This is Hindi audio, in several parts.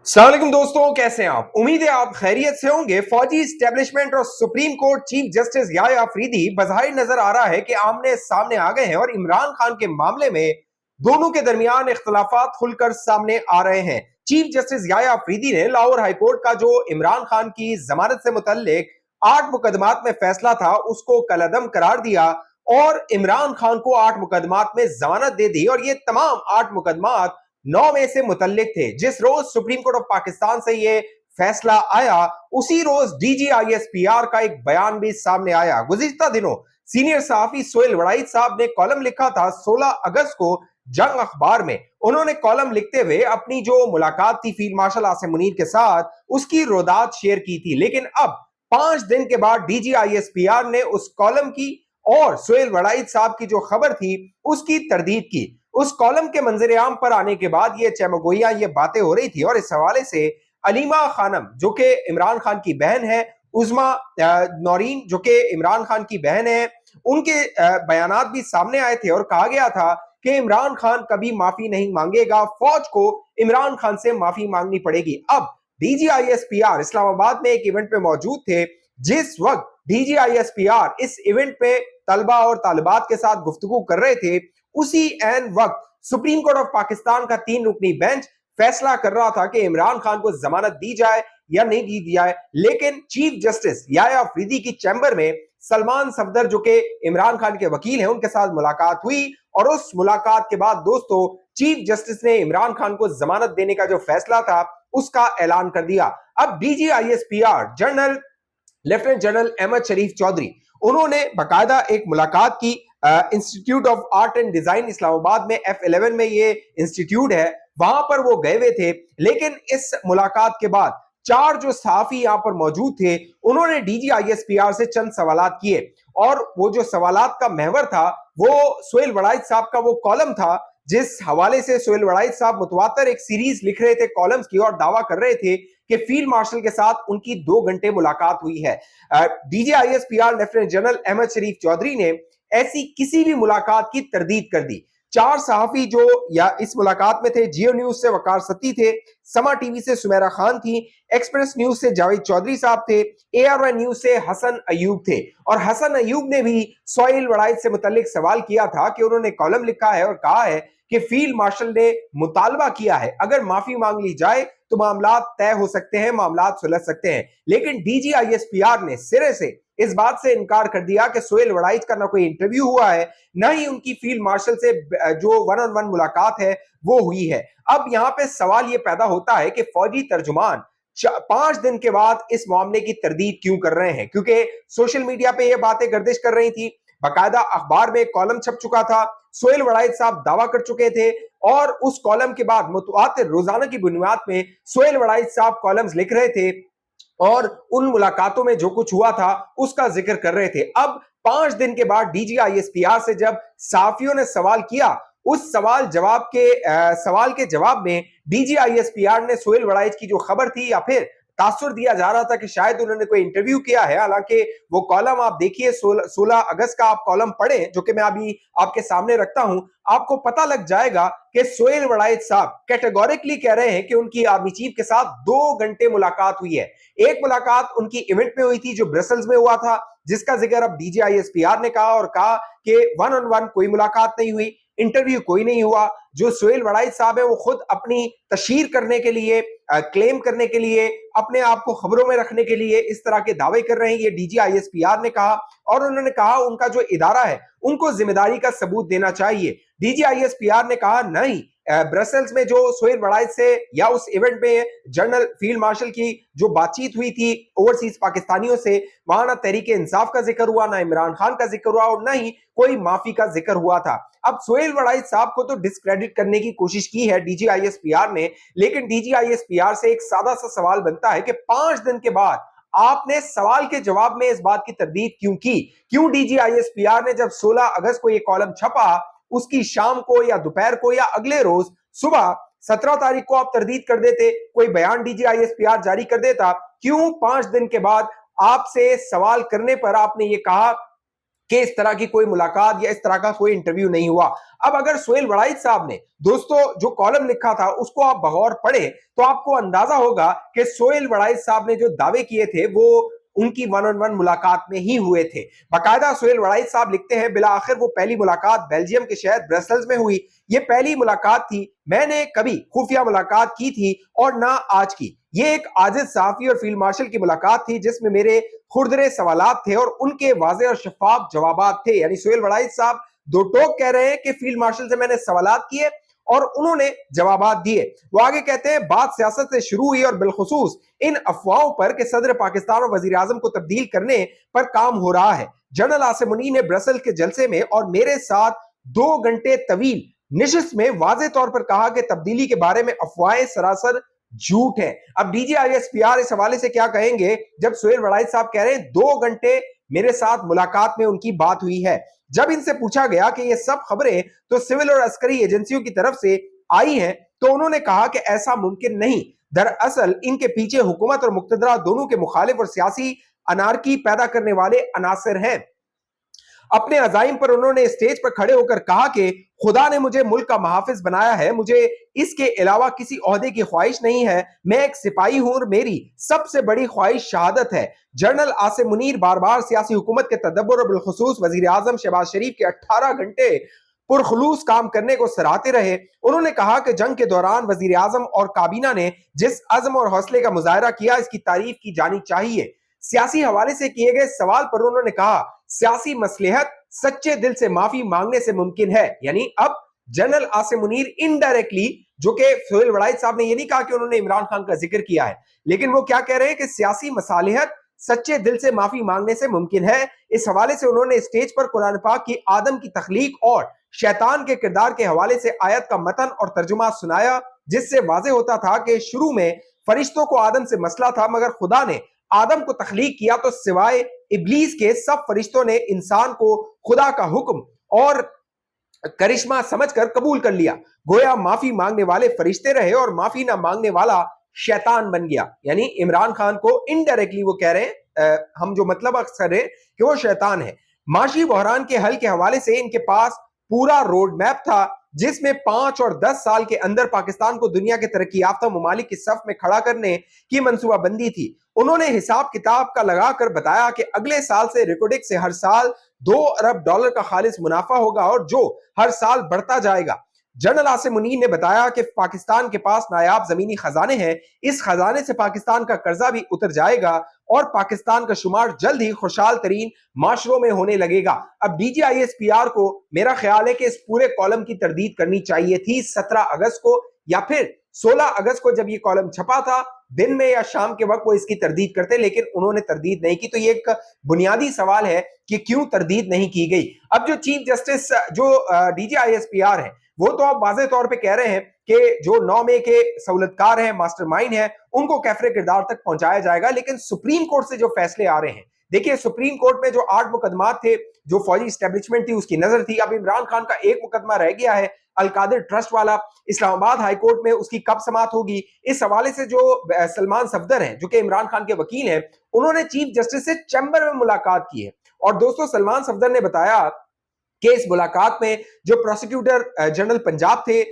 अस्सलामुअलैकुम दोस्तों, कैसे हैं आप? उम्मीद है आप खैरियत से होंगे। फौजी स्टैब्लिशमेंट और supreme court chief justice Yahya Afridi बज़ाहिर नजर आ रहा है कि आमने सामने आ गए हैं और इमरान खान के मामले में दोनों के दरमियान इख्तलाफात खुलकर सामने आ रहे हैं। चीफ जस्टिस याह्या अफरीदी ने लाहौर हाईकोर्ट का जो इमरान खान की जमानत से मुतल्लिक 8 मुकदमात में फैसला था उसको कलअदम करार दिया और इमरान खान को 8 मुकदमात में जमानत दे दी। और ये तमाम 8 मुकदमात 9 में से मुतल्लिक थे। जिस रोज सुप्रीम कोर्ट ऑफ पाकिस्तान से ये फैसला आया उसी रोज डीजीआईएसपीआर का एक बयान भी सामने आया। गुज़िश्ता दिनों सीनियर सहाफी सोहेल वड़ाइच साहब ने कॉलम लिखा था 16 अगस्त को जंग अखबार में। उन्होंने कॉलम लिखते हुए अपनी जो मुलाकात थी फील्ड मार्शल आसिम मुनीर के साथ उसकी रोदात शेयर की थी। लेकिन अब 5 दिन के बाद डीजीआईएसपीआर ने उस कॉलम की और सोहेल वड़ाइच साहब की जो खबर थी उसकी तरदीद की। उस कॉलम के मंजर-ए-आम पर आने के बाद ये चमगोइयां ये बातें हो रही थी और इस हवाले से अलीमा खानम जो कि इमरान खान की बहन है, उज़मा नौरीन जो कि इमरान खान की बहन है, उनके बयानात भी सामने आए थे और कहा गया था कि इमरान खान कभी माफी नहीं मांगेगा, फौज को इमरान खान से माफी मांगनी पड़ेगी। अब डीजीआईएसपीआर इस्लामाबाद में एक इवेंट पे मौजूद थे। जिस वक्त डीजीआईएसपीआर इस इवेंट पे तलबा और तालिबात के साथ गुफ्तगू कर रहे थे, उसी एन वक्त सुप्रीम कोर्ट ऑफ पाकिस्तान का 3 रुकनी बेंच फैसला कर रहा था कि इमरान खान को जमानत दी जाए या नहीं दी जाए। लेकिन चीफ जस्टिस याह्या अफरीदी की चैम्बर में सलमान सफदर जो कि इमरान खान के वकील हैं उनके साथ मुलाकात हुई और उस मुलाकात के बाद दोस्तों चीफ जस्टिस ने इमरान खान को जमानत देने का जो फैसला था उसका ऐलान कर दिया। अब DG ISPR general lieutenant general Ahmad Sharif Chaudhry उन्होंने बाकायदा एक मुलाकात की institute of art and design Islamabad में F11 में ये इंस्टीट्यूट है, वहां पर वो गए हुए थे। लेकिन इस मुलाकात के बाद 4 जो सहाफी यहां पर मौजूद थे उन्होंने डीजीआईएसपीआर से चंद सवालात किए और वो जो सवालात का महवर था वो सोहेल वड़ाइच साहब का वो कॉलम था जिस हवाले से सोहेल वड़ाइच साहब मुतवातर एक सीरीज लिख रहे थे कॉलम्स की और दावा कर रहे थे कि फील्ड मार्शल के साथ उनकी 2 घंटे मुलाकात हुई है। DG ISPR lieutenant general Ahmad Sharif Chaudhary ने ऐसी किसी भी मुलाकात की तरदीद कर दी। 4 सहाफी जो या इस मुलाकात में थे, जियो न्यूज से वकार सत्ती थे, समा टीवी से सुमेरा खान थी, एक्सप्रेस न्यूज से जावेद चौधरी साहब थे, ARY न्यूज से हसन अयूब थे। और हसन अयूब ने भी सोहेल वड़ाइच से मुतल्लिक सवाल किया था कि उन्होंने कॉलम लिखा है और कहा है कि फील्ड मार्शल ने मुतालबा किया है अगर माफी मांग ली जाए तो मामला तय हो सकते हैं, मामला सुलझ सकते हैं। लेकिन डीजीआईएसपीआर ने सिरे से इस बात से इनकार कर दिया कि सोहेल वड़ाइच का ना कोई इंटरव्यू हुआ है, ना ही उनकी फील्ड मार्शल से जो वन ऑन वन मुलाकात है वो हुई है। अब यहां पे सवाल ये पैदा होता है कि फौजी तर्जुमान 5 दिन के बाद इस मामले की तरदीद क्यों कर रहे हैं, क्योंकि सोशल मीडिया पे ये बातें गर्दिश कर रही थी, बाकायदा अखबार में कॉलम छप चुका था, सोहेल वड़ाइच साहब दावा कर चुके थे और उस कॉलम के बाद मुतवातिर रोजाना की बुनियाद में सोहेल वड़ाइच साहब कॉलम्स लिख रहे थे और उन मुलाकातों में जो कुछ हुआ था उसका जिक्र कर रहे थे। अब 5 दिन के बाद डीजीआईएसपीआर से जब साफियों ने सवाल किया, उस सवाल के जवाब में डीजीआईएसपीआर ने सोहेल वड़ाइच की जो खबर थी या फिर तासुर दिया जा रहा था कि शायद उन्होंने कोई इंटरव्यू किया है, हालांकि वो कॉलम आप देखिए 16 अगस्त का आप कॉलम पढ़ें जो कि मैं अभी आपके सामने रखता हूं, आपको पता लग जाएगा कि सोहेल वड़ाइच साहब कैटेगोरिकली कह रहे हैं कि उनकी आर्मी चीफ के साथ 2 घंटे मुलाकात हुई है। एक मुलाकात उनकी इवेंट में हुई थी जो ब्रसल्स में हुआ था, जिसका जिक्र अब डीजीआईएसपीआर ने कहा और कहा कि वन ऑन वन कोई मुलाकात नहीं हुई, इंटरव्यू कोई नहीं हुआ। जो सोहेल वड़ाइच साहब है वो खुद अपनी तशहीर करने के लिए, क्लेम करने के लिए, अपने आप को खबरों में रखने के लिए इस तरह के दावे कर रहे हैं, ये डीजीआईएसपीआर ने कहा। और उन्होंने कहा उनका जो इदारा है उनको जिम्मेदारी का सबूत देना चाहिए। डीजीआईएसपीआर ने कहा नहीं, ब्रसल्स में जो सोहेल वड़ाइच से या उस इवेंट में जनरल फील्ड मार्शल की जो बातचीत हुई थी ओवरसीज पाकिस्तानियों से, वहां ना तहरीक इंसाफ का जिक्र हुआ, ना इमरान खान का जिक्र हुआ और ना ही कोई माफी का जिक्र हुआ था। अब सोहेल वड़ाइच साहब को तो डिस्क्रेडिट करने की कोशिश की है डीजीआईएसपीआर ने, लेकिन डीजीआईएसपीआर से एक सादा सा सवाल बनता है कि 5 दिन के बाद आपने सवाल के जवाब में इस बात की तरदीद क्यों की? क्यों डीजीआईएसपीआर ने जब 16 अगस्त को यह कॉलम छपा उसकी शाम को या दोपहर को या अगले रोज सुबह 17 तारीख को आप तरदीद कर देते, कोई बयान डीजीआईएसपीआर जारी कर देता? क्यों 5 दिन के बाद आपसे सवाल करने पर आपने ये कहा कि इस तरह की कोई मुलाकात या इस तरह का कोई इंटरव्यू नहीं हुआ। अब अगर सोहेल वड़ाइच साहब ने दोस्तों जो कॉलम लिखा था उसको आप बगौर पढ़े तो आपको अंदाजा होगा कि सोहेल वड़ाइच साहब ने जो दावे किए थे वो उनकी वन ऑन वन मुलाकात में ही हुए थे। बाकायदा सोहेल वड़ाइच साहब लिखते हैं, बिला आखिर वो पहली मुलाकात बेल्जियम के शहर ब्रसेल्स में हुई। ये पहली मुलाकात थी, मैंने कभी खुफिया मुलाकात की थी और ना आज की। ये एक आजिज सहाफी और फील्ड मार्शल की मुलाकात थी जिसमें मेरे खुरदरे सवालात थे और उनके वाज़ेह और शफाफ जवाबात थे। यानी सोहेल वड़ाइच साहब दो टोक कह रहे हैं कि फील्ड मार्शल से मैंने सवालात किए और उन्होंने जवाबात दिए। वो आगे कहते हैं, बात सियासत से शुरू हुई और बिलखुसूस इन अफवाहों पर कि सदर पाकिस्तान और वजीर आजम को तब्दील करने पर काम हो रहा है। जनरल आसिम मुनीर ने ब्रसेल्स के जलसे में और मेरे साथ 2 घंटे तवील निशिस्त में वाज़ेह तौर पर कहा कि तब्दीली के बारे में अफवाहें सरासर झूठ है। अब DGISPR इस हवाले से क्या कहेंगे जब सोहेल वड़ाइच साहब कह रहे हैं 2 घंटे मेरे साथ मुलाकात में उनकी बात हुई है। जब इनसे पूछा गया कि ये सब खबरें तो सिविल और अस्करी एजेंसियों की तरफ से आई हैं तो उन्होंने कहा कि ऐसा मुमकिन नहीं। दरअसल इनके पीछे हुकूमत और मुक्तदरा दोनों के मुखालिफ और सियासी अनारकी पैदा करने वाले अनासर हैं। अपने अजाइम पर उन्होंने स्टेज पर खड़े होकर कहा कि खुदा ने मुझे मुल्क का महाफिज बनाया है, मुझे इसके अलावा किसी ओहदे की ख्वाहिश नहीं है, मैं एक सिपाही हूं और मेरी सबसे बड़ी ख्वाहिश शहादत है। जनरल आसिम मुनीर बार बार सियासी हुकूमत के तदब्बर और बिलखुसूस वजीर आजम शहबाज शरीफ के 18 घंटे पुरखलूस काम करने को सराहते रहे। उन्होंने कहा कि जंग के दौरान वजीर आजम और काबीना ने जिस अज़्म और हौसले का मुजाहरा किया इसकी तारीफ की जानी चाहिए। सियासी हवाले से किए गए सवाल पर उन्होंने कहा, सियासी मसलहत सच्चे दिल से माफी मांगने से मुमकिन है। यानी अब जनरल आसिम मुनीर इनडायरेक्टली, जो कि सोहेल वड़ाइच साहब ने ये नहीं कहा कि उन्होंने इमरान खान का जिक्र किया है, लेकिन वो क्या कह रहे हैं कि सियासी मसालिहत सच्चे दिल से माफी मांगने से मुमकिन है। इस हवाले से उन्होंने स्टेज पर कुरान पाक की आदम की तख्लीक और शैतान के किरदार के हवाले से आयत का मतन और तर्जुमा सुनाया, जिससे वाज़ेह होता था कि शुरू में फरिश्तों को आदम से मसला था, मगर खुदा ने आदम को तख्लीक किया तो सिवाय इब्लीस के सब फरिश्तों ने इंसान को खुदा का हुक्म और करिश्मा समझकर कबूल कर लिया। गोया माफी मांगने वाले फरिश्ते रहे और माफी ना मांगने वाला शैतान बन गया। यानी इमरान खान को इनडायरेक्टली वो कह रहे हैं, हम जो मतलब अक्सर है कि वो शैतान है। माशी बहरान के हल के हवाले से इनके पास पूरा रोड मैप था जिसमें 5 और 10 साल के अंदर पाकिस्तान को दुनिया के तरक्की याफ्ता ममालिक की सफ में खड़ा करने की मंसूबाबंदी थी। उन्होंने हिसाब किताब का लगाकर बताया कि अगले साल से रिकॉर्डिक से हर साल $2 अरब का खालिस मुनाफा होगा और जो हर साल बढ़ता जाएगा। जनरल आसिम मुनीर ने बताया कि पाकिस्तान के पास नायाब जमीनी खजाने हैं, इस खजाने से पाकिस्तान का कर्जा भी उतर जाएगा और पाकिस्तान का शुमार जल्द ही खुशहाल तरीन माशरों में होने लगेगा। अब DGISPR को मेरा ख्याल है कि इस पूरे कॉलम की तरदीद करनी चाहिए थी 17 अगस्त को या फिर 16 अगस्त को, जब ये कॉलम छपा था दिन में या शाम के वक्त वो इसकी तरदीद करते, लेकिन उन्होंने तरदीद नहीं की। तो ये एक बुनियादी सवाल है कि क्यों तरदीद नहीं की गई। अब जो चीफ जस्टिस जो DGISPR है वो तो आप वाज़ेह तौर पे कह रहे हैं कि जो 9 मई के सहूलतकार हैं, मास्टरमाइंड हैं, उनको कैफरे किरदार तक पहुंचाया जाएगा। लेकिन सुप्रीम कोर्ट से जो फैसले आ रहे हैं, देखिए सुप्रीम कोर्ट में जो 8 मुकदमात थे, जो फौजी स्टैब्लिशमेंट थी उसकी नजर थी। अब इमरान खान का एक मुकदमा रह गया है, अलकादिर ट्रस्ट वाला, इस्लामाबाद हाई कोर्ट में उसकी कब समात होगी। इस हवाले से जो सलमान सफदर हैं जो कि इमरान खान के वकील हैं, उन्होंने चीफ जस्टिस से चैम्बर में मुलाकात की है। और दोस्तों सलमान सफदर ने बताया कि इस मुलाकात में जो प्रोसिक्यूटर जनरल पंजाब थे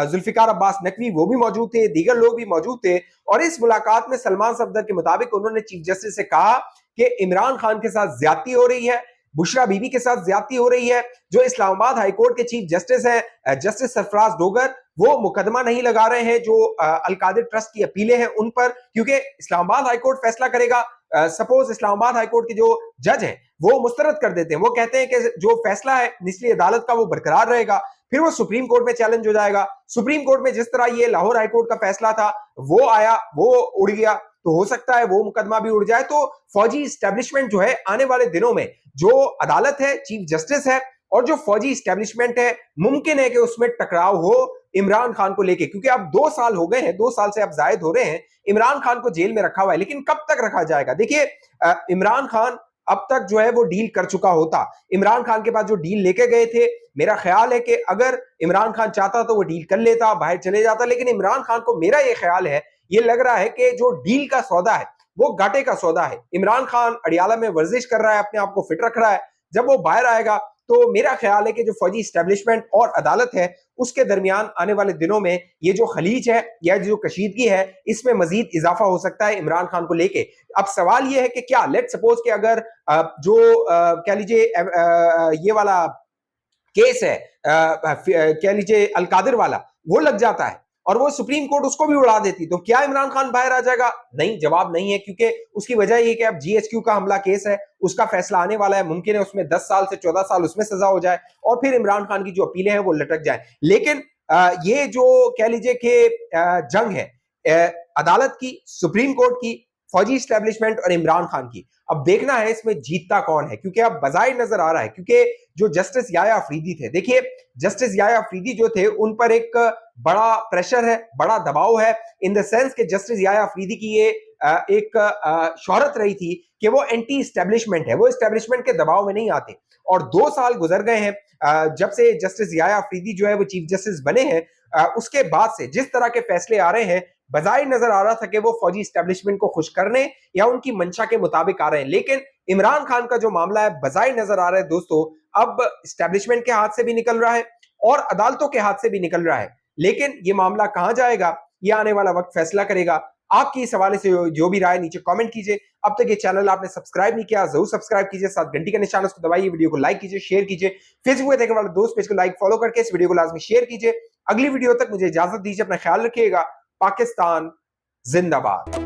जुल्फिकार अब्बास नकवी, वो भी मौजूद थे, दीगर लोग भी मौजूद थे। और इस मुलाकात में सलमान सफदर के मुताबिक उन्होंने चीफ जस्टिस से कहा कि इमरान खान के साथ ज्यादती हो रही है, बुशरा बीबी के साथ ज्यादती हो रही है। जो इस्लामाबाद हाईकोर्ट के चीफ जस्टिस हैं जस्टिस सरफराज डोगर, वो मुकदमा नहीं लगा रहे हैं जो अलकादिर ट्रस्ट की अपीलें हैं उन पर, क्योंकि इस्लामाबाद हाईकोर्ट फैसला करेगा। सपोज इस्लामाबाद हाईकोर्ट के जो जज हैं वो मुस्तरद कर देते हैं, वो कहते हैं कि जो फैसला है निचली अदालत का वो बरकरार रहेगा, फिर वो सुप्रीम कोर्ट में चैलेंज हो जाएगा। सुप्रीम कोर्ट में जिस तरह ये लाहौर हाईकोर्ट का फैसला था वो आया, वो उड़ गया, तो हो सकता है वो मुकदमा भी उड़ जाए। तो फौजी स्टैब्लिशमेंट जो है आने वाले दिनों में, जो अदालत है, चीफ जस्टिस है और जो फौजी स्टैब्लिशमेंट है, मुमकिन है कि उसमें टकराव हो इमरान खान को लेके, क्योंकि अब 2 साल हो गए हैं, 2 साल से अब जायद हो रहे हैं, इमरान खान को जेल में रखा हुआ है। लेकिन कब तक रखा जाएगा? देखिए इमरान खान अब तक जो है वो डील कर चुका होता। इमरान खान के पास जो डील लेके गए थे, मेरा ख्याल है कि अगर इमरान खान चाहता तो वो डील कर लेता, बाहर चले जाता। लेकिन इमरान खान को, मेरा ये ख्याल है, ये लग रहा है कि जो डील का सौदा है वो घाटे का सौदा है। इमरान खान अडियाला में वर्जिश कर रहा है, अपने आप को फिट रख रहा है, जब वो बाहर आएगा तो मेरा ख्याल है कि जो फौजी स्टैब्लिशमेंट और अदालत है उसके दरमियान आने वाले दिनों में ये जो खलीज है या जो कशीदगी है इसमें मजीद इजाफा हो सकता है इमरान खान को लेके। अब सवाल ये है कि क्या लेट सपोज कि अगर जो कह लीजिए ये वाला केस है कह लीजिए अलकादिर वाला वो लग जाता है और वो सुप्रीम कोर्ट उसको भी उड़ा देती तो क्या इमरान खान बाहर आ जाएगा? नहीं, जवाब नहीं है, क्योंकि उसकी वजह ये कि अब जीएचक्यू का हमला केस है, उसका फैसला आने वाला है, मुमकिन है उसमें 10 साल से 14 साल उसमें सजा हो जाए और फिर इमरान खान की जो अपीलें हैं वो लटक जाए। लेकिन ये जो कह लीजिए कि जंग है अदालत की, सुप्रीम कोर्ट की, फौजी स्टैब्लिशमेंट और इमरान खान की, अब देखना है इसमें जीतता कौन है, क्योंकि अब बजाय नजर आ रहा है क्योंकि जो जस्टिस याया अफरीदी थे, देखिए जस्टिस याया अफरीदी जो थे उन पर एक बड़ा प्रेशर है, बड़ा दबाव है, इन द सेंस कि जस्टिस याया अफरीदी की ये एक शोहरत रही थी कि वो एंटी इस्टेब्लिशमेंट है, वो इस्टेब्लिशमेंट के दबाव में नहीं आते। और 2 साल गुजर गए हैं जब से जस्टिस याया अफरीदी जो है वो चीफ जस्टिस बने हैं, उसके बाद से जिस तरह के फैसले आ रहे हैं बजाय नजर आ रहा था कि वो फौजी इस्टेब्लिशमेंट को खुश करने या उनकी मंशा के मुताबिक आ रहे हैं, लेकिन इमरान खान का जो मामला है बजाय नजर आ रहा है दोस्तों अब इस्टेब्लिशमेंट के हाथ से भी निकल रहा है और अदालतों के हाथ से भी निकल रहा है। लेकिन ये मामला कहां जाएगा ये आने वाला वक्त फैसला करेगा। आपकी इस हवाले से जो भी राय नीचे कमेंट कीजिए। अब तक ये चैनल आपने सब्सक्राइब नहीं किया जरूर सब्सक्राइब कीजिए, साथ घंटी का निशान उसको दबाइए, वीडियो को लाइक कीजिए, शेयर कीजिए, फेसबुक पे देखने वाले दोस्त पेज को लाइक फॉलो करके इस वीडियो को लाजमी शेयर कीजिए। अगली वीडियो तक मुझे इजाजत दीजिए, अपना ख्याल रखिएगा। पाकिस्तान जिंदाबाद।